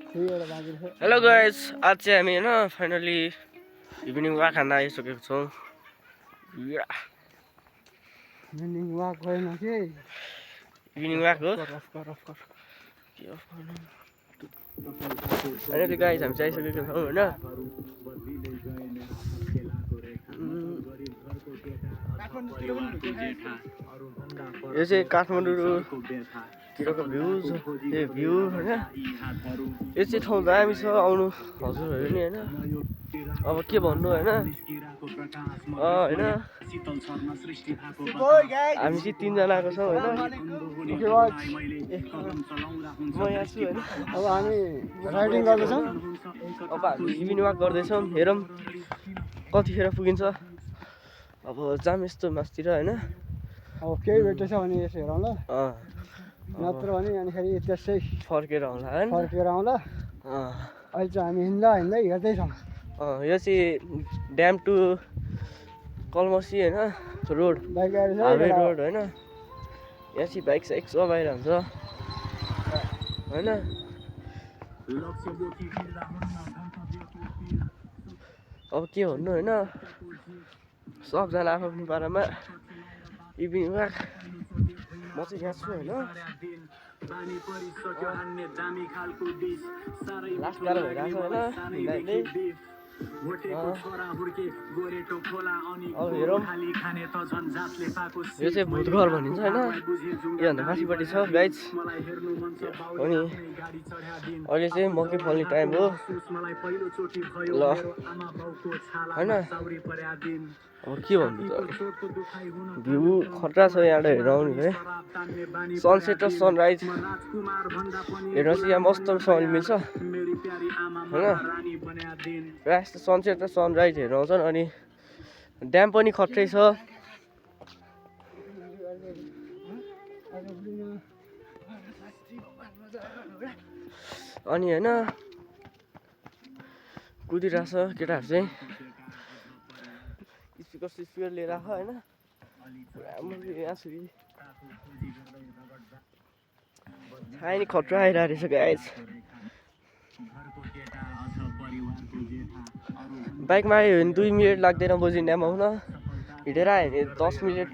Hello guys, आज चाहिँ हामी होइन फाइनली इभिनिङ वाक खान आइसकेको छौँ। इभिनिङ वाक होइन कि इभिनिङ वाक हो। फाइनली गाइस हामी चाहिँ आइसकेको छौँ होइन। यो चाहिँ काठमाडौँतिरको भ्यू छ, त्यो भ्यू होइन। यो चाहिँ ठाउँ दामी छ, आउनु हजुरहरू नि होइन। अब के भन्नु होइन, होइन हामी चाहिँ 3 जना आएको छौँ होइन। म यहाँ छु होइन। अब हामी राइडिङ गर्दैछौँ। अब हामी इभिनिङ वाक गर्दैछौँ, हेरौँ कतिखेर पुगिन्छ। अब जाम यस्तो मासतिर होइन। अब केही भेटेछ भने यसो हेरौँ ल, नत्र भने अनि फेरि त्यसै फर्केर आउँला होइन। फर्केर आउँला। अहिले चाहिँ हामी हिँड्दा हिँड्दै हेर्दैछौँ। यो चाहिँ ड्याम टु कलमसी होइन रोड, हाइवे रोड होइन। यहाँ चाहिँ बाइक साइक सब आइरहन्छ होइन। अब के भन्नु होइन, सबजना आफ्नो पारामा इभिनिङ वाक। म चाहिँ यहाँ छु होइन। लास्ट गाह्रो भइरहेको छ होइन। अब हेरौँ, यो चाहिँ भूतघर भनिन्छ होइन। योभन्दा माथिपट्टि छ गाइज। अनि अहिले चाहिँ मकै फल्ने टाइम हो ल होइन। अब के भन्नु त, भ्यू खतरा छ यहाँबाट हेर्न आउनु है। सनसेट र सनराइज हेर्न चाहिँ यहाँ मस्तसँगले मिल्छ होइन। प्रायः जस्तो सनसेट र सनराइज हेर्न आउँछन्। अनि ड्याम पनि खत्रै छ। अनि होइन कुदिरहेछ केटाहरू चाहिँ, स्पिकर लिएर आएको होइन। यहाँ छु नि, खतरा आइरहेको रहेछ गाइस। बाइकमा आयो भने 2 मिनट लाग्दैन बोजिन ड्याम आउन। हिँडेर आयो भने 10 मिनट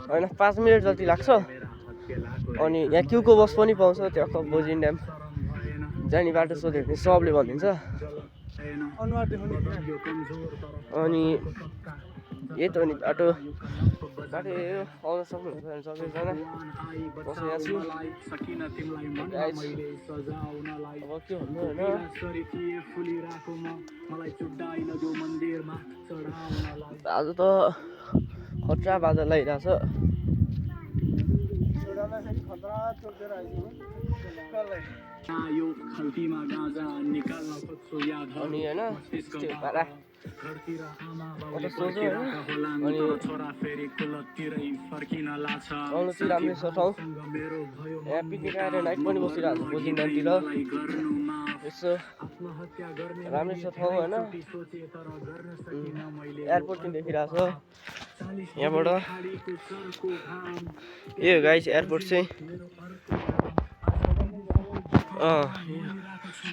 होइन 5 मिनट जति लाग्छ। अनि यहाँ क्युको बस पनि पाउँछ त्यहाँ बोजिन ड्याम जाने बाटो सोध्यो भने सबले भनिदिन्छ। अनि यही त हो नि बाटो हेऱ्यो आउन सक्नुहुन्छ भने सबैजना। म चाहिँ यहाँ छु। अब के भन्नु होइन, आज त खतरा बादल आइरहेछ। अनि होइन पारा सोच्यो होइन। अनि आउनु चाहिँ राम्रै छ ठाउँ। यहाँ पिकनिक आएर नाइट पनि बसिरहेको छ बोजिङ ड्यामतिर। यसो राम्रै छ ठाउँ होइन। एयरपोर्ट पनि देखिरहेको छ यहाँबाट। यो गाइस एयरपोर्ट चाहिँ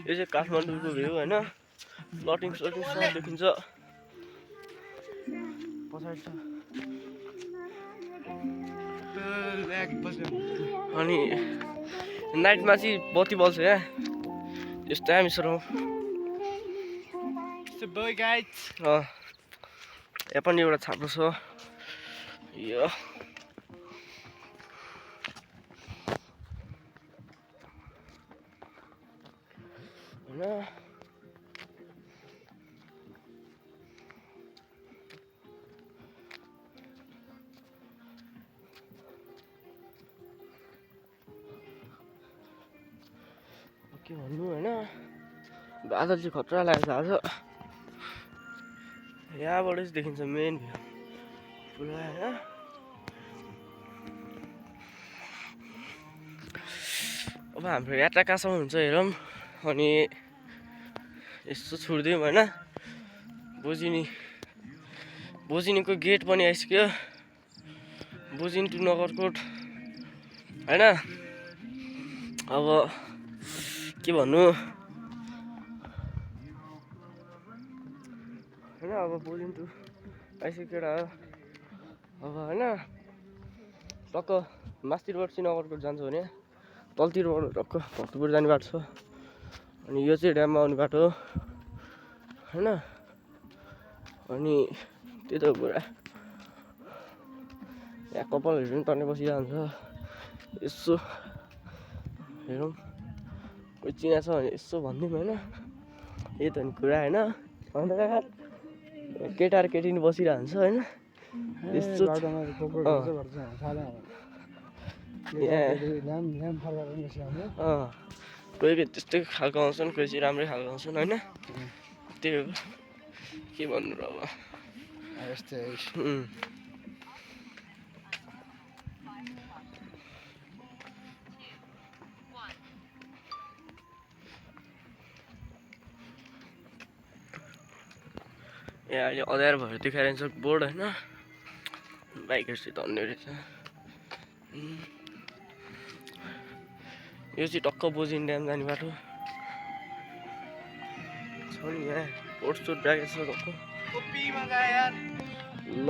यो चाहिँ काठमाडौँको भ्यू होइन। फ्लटिङ सब देखिन्छ पछाडि छ। अनि नाइटमा चाहिँ बत्ती बल्छ यहाँ, यस्तो दामी छ ठाउँ। यहाँ पनि एउटा छाप्रो छ यो। होइन के भन्नु होइन, बादल चाहिँ खतरा लागेको छ आज। यहाँबाट चाहिँ देखिन्छ मेन भ्यू पुरा होइन। अब हाम्रो यात्रा कहाँसम्म हुन्छ हेरौँ। अनि यसो छोडिदिउँ होइन। बोजिनीको गेट पनि आइसक्यो, बोजिन टु नगरकोट होइन। अब के भन्नु, अब बोलिन्टु आइसक्यो केटा अब होइन टक्क मास्तिरबाट श्रीनगरको जान्छ भने तलतिरबाट टक्क भक्तपुर जाने बाटो छ अनि यो चाहिँ ड्याममा आउने बाटो हो होइन अनि त्यही त पुरा यहाँ कपालहरू पनि टन्नै बसिरहन्छ यसो हेरौँ कोही चिना छ भने यसो भनिदिउँ होइन यही त नि कुरा होइन अन्त केटा र केटी नि बसिरहन्छ होइन यस्तो कोही कोही त्यस्तै खालको आउँछन् कोही चाहिँ राम्रै खालको आउँछन् होइन त्यही हो के भन्नु र अब यस्तै यहाँ अहिले अँध्यारो भएर देखाइरहन्छ बोर्ड होइन बाइकहरू चाहिँ धन्ने रहेछ यो चाहिँ टक्क बोजिन ड्याम जाने बाटो छ नि यहाँ पोर्ट सोट राखेको छ टक्क ल